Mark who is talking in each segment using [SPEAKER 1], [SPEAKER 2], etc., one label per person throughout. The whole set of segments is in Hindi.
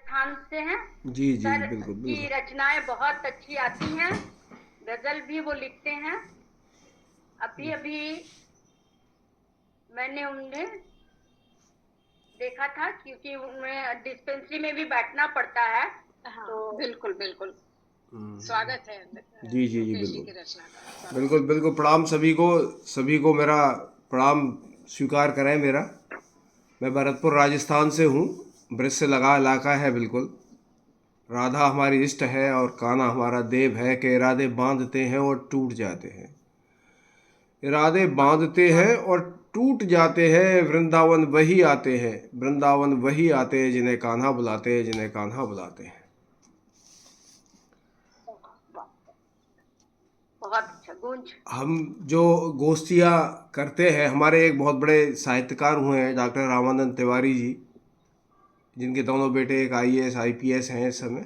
[SPEAKER 1] राजस्थान से हैं।
[SPEAKER 2] जी जी
[SPEAKER 1] सर
[SPEAKER 2] बिल्कुल
[SPEAKER 1] की
[SPEAKER 2] बिल्कुल।
[SPEAKER 1] रचनाएं बहुत अच्छी आती हैं। गजल भी वो लिखते हैं। अभी अभी मैंने उन्हें देखा था, क्योंकि उन्हें डिस्पेंसरी में भी बैठना पड़ता है। हाँ, तो बिल्कुल बिल्कुल स्वागत है
[SPEAKER 2] जी जी जी
[SPEAKER 1] मुकेश जी
[SPEAKER 2] बिल्कुल
[SPEAKER 1] की रचना का। स्वागत
[SPEAKER 2] बिल्कुल बिल्कुल। प्रणाम सभी को, सभी को मेरा प्रणाम स्वीकार करें मेरा। मैं भरतपुर राजस्थान से हूँ। ब्रज से लगा इलाका है बिल्कुल। राधा हमारी इष्ट है और कान्हा हमारा देव है कि इरादे बांधते हैं और टूट जाते हैं। इरादे बांधते
[SPEAKER 1] वाह।
[SPEAKER 2] हैं और टूट जाते हैं। वृंदावन वही आते हैं, वृंदावन वही आते हैं जिन्हें कान्हा बुलाते हैं, जिन्हें कान्हा बुलाते हैं।
[SPEAKER 1] वाह, बहुत अच्छा गूंज।
[SPEAKER 2] हम जो गोष्ठियाँ करते हैं, हमारे एक बहुत बड़े साहित्यकार हुए हैं डॉक्टर रामानंद तिवारी जी, जिनके दोनों बेटे एक आईएएस आईपीएस हैं इस समय।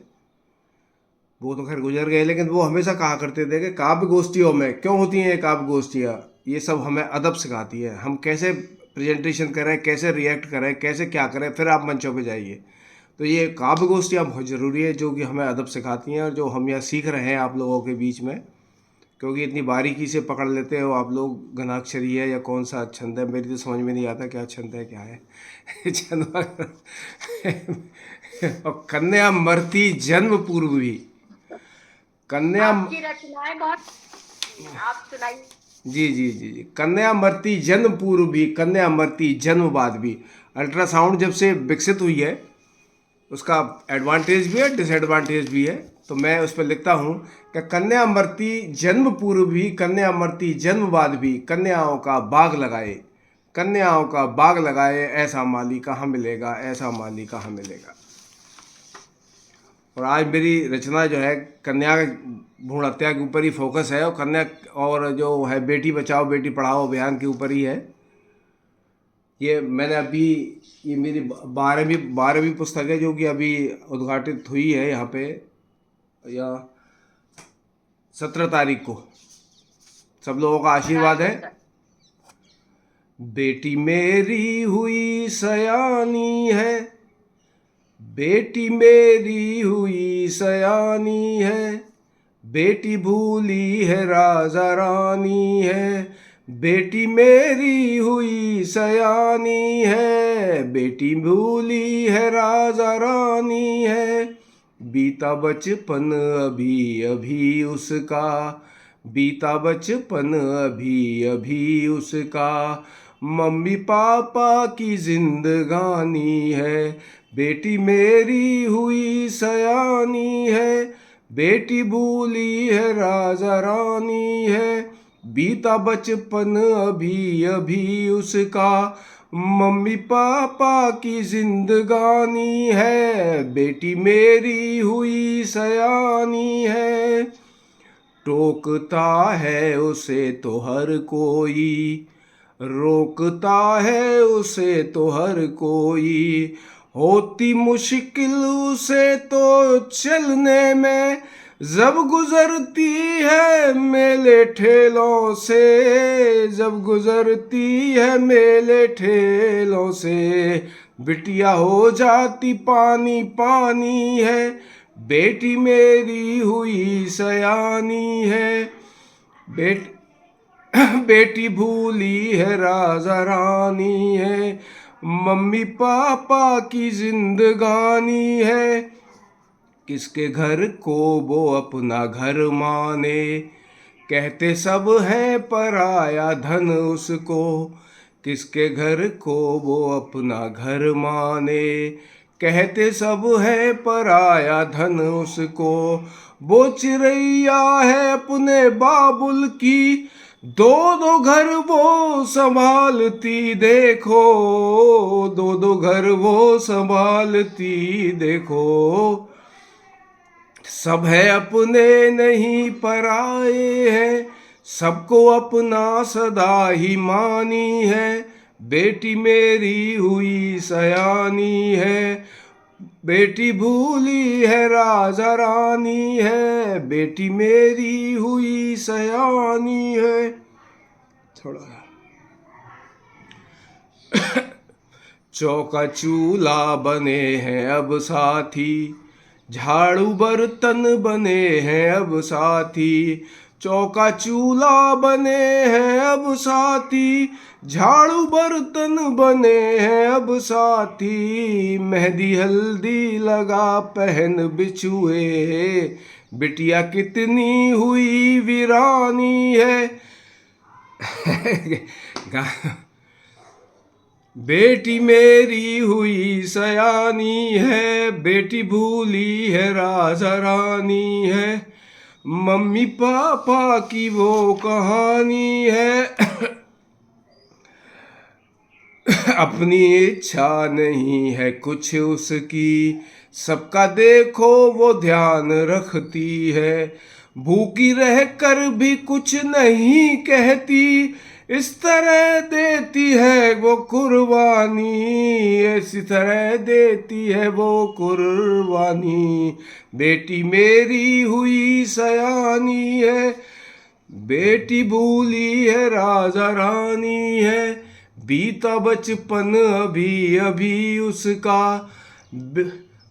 [SPEAKER 2] वो तो खैर गुजर गए, लेकिन वो हमेशा कहा करते थे कि काव्य गोष्ठियों में क्यों होती हैं ये काव्य गोष्ठियाँ, ये सब हमें अदब सिखाती है। हम कैसे प्रेजेंटेशन करें, कैसे रिएक्ट करें, कैसे क्या करें, फिर आप मंचों पे जाइए। तो ये काव्य गोष्ठियाँ बहुत ज़रूरी है, जो कि हमें अदब सिखाती हैं और जो हम यहाँ सीख रहे हैं आप लोगों के बीच में। क्योंकि इतनी बारीकी से पकड़ लेते हो आप लोग, घनाक्षरी है या कौन सा छंद है, मेरी तो समझ में नहीं आता क्या छंद है क्या है। छंद और कन्या मरती जन्म पूर्व भी। कन्या,
[SPEAKER 1] आपकी रचनाएं बहुत अच्छी हैं, आप सुनाइए।
[SPEAKER 2] जी जी जी जी, कन्या मरती जन्म पूर्व भी, कन्या मरती जन्म बाद भी। अल्ट्रासाउंड जब से विकसित हुई है, उसका एडवांटेज भी है डिसएडवांटेज भी है। तो मैं उस पर लिखता हूँ कि कन्या मरती जन्म पूर्व भी, कन्या मरती जन्म बाद भी, कन्याओं का बाग लगाए, कन्याओं का बाग लगाए, ऐसा माली कहाँ मिलेगा, ऐसा माली कहाँ मिलेगा। और आज मेरी रचना जो है कन्या भ्रूण हत्या के ऊपर ही फोकस है, और कन्या और जो है बेटी बचाओ बेटी पढ़ाओ अभियान के ऊपर ही है। ये मैंने अभी, ये मेरी 12वीं पुस्तक है जो कि अभी उद्घाटित हुई है यहाँ पे, या 17 तारीख को। सब लोगों का आशीर्वाद
[SPEAKER 1] बधाई
[SPEAKER 2] है।
[SPEAKER 1] हो सर।
[SPEAKER 2] बेटी मेरी हुई सयानी है, बेटी मेरी हुई सयानी है, बेटी भूली है राजा रानी है, बेटी मेरी हुई सयानी है, बेटी भूली है राजा रानी है। बीता बचपन अभी अभी उसका, बीता बचपन अभी अभी उसका, मम्मी पापा की जिंदगानी है, बेटी मेरी हुई सयानी है, बेटी भूली है राजा रानी है। बीता बचपन अभी अभी उसका, मम्मी पापा की जिंदगानी है, बेटी मेरी हुई सयानी है। टोकता है उसे तो हर कोई, रोकता है उसे तो हर कोई, होती मुश्किल उसे तो चलने में, जब गुजरती है मेले ठेलों से, जब गुजरती है मेले ठेलों से, बिटिया हो जाती पानी पानी है, बेटी मेरी हुई सयानी है। बेट बेटी भूली है राजा रानी है, मम्मी पापा की जिंदगानी है। किसके घर को वो अपना घर माने, कहते सब है पराया धन उसको, किसके घर को वो अपना घर माने, कहते सब है पराया धन उसको। वो चिड़ैया है अपने बाबुल की, दो दो घर वो संभालती देखो, दो दो घर वो संभालती देखो। सब है अपने नहीं पराए हैं, सबको अपना सदा ही मानी है, बेटी मेरी हुई सयानी है, बेटी भूली है राजा रानी है, बेटी मेरी हुई सयानी है। थोड़ा चौका चूल्हा बने हैं अब साथी, झाड़ू बर्तन बने हैं अब साथी। चौका चूल्हा बने हैं अब साथी, झाड़ू बर्तन बने हैं अब साथी। मेहंदी हल्दी लगा पहन बिछुए, बिटिया कितनी हुई वीरानी है। बेटी मेरी हुई सयानी है, बेटी भूली है राजा रानी है। मम्मी पापा की वो कहानी है। अपनी इच्छा नहीं है कुछ उसकी, सबका देखो वो ध्यान रखती है। भूखी रह कर भी कुछ नहीं कहती, इस तरह देती है वो कुर्बानी, इस तरह देती है वो कुर्बानी। बेटी मेरी हुई सयानी है, बेटी भूली है राजा रानी है। बीता बचपन अभी अभी उसका,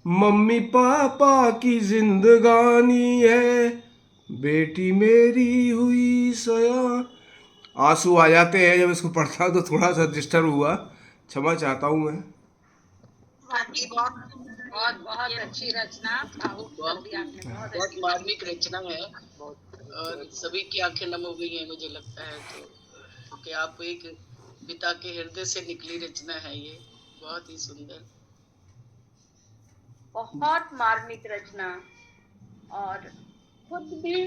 [SPEAKER 2] मम्मी पापा की जिंदगानी है। बेटी मेरी हुई सया। आंसू आ जाते हैं जब इसको पढ़ता हूँ, तो थोड़ा सा डिस्टर्ब हुआ, क्षमा चाहता हूँ मैं।
[SPEAKER 1] बहुत बहुत बहुत अच्छी रचना, भावुक कर दिया आपने, बहुत
[SPEAKER 3] मार्मिक रचना है और सभी की आंखें नम हो गई हैं मुझे लगता है। तो क्योंकि आप एक पिता के हृदय से निकली रचना है ये, बहुत ही सुंदर,
[SPEAKER 1] बहुत मार्मिक रचना। और खुद भी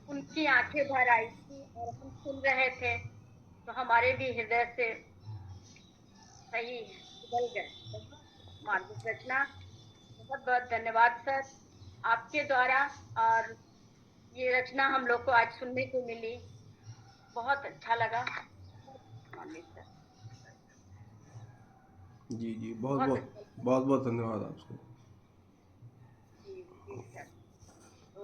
[SPEAKER 1] उनकी आंखें भर आई थी और हम सुन रहे थे तो हमारे भी हृदय से सही उगल गए। मार्मिक रचना, बहुत बहुत धन्यवाद सर आपके द्वारा। और ये रचना हम लोग को आज सुनने को मिली, बहुत अच्छा लगा। मार्मिक सर
[SPEAKER 2] जी जी, बहुत बहुत बहुत बहुत धन्यवाद आपको।
[SPEAKER 1] जी जी सर। तो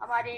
[SPEAKER 1] हमारे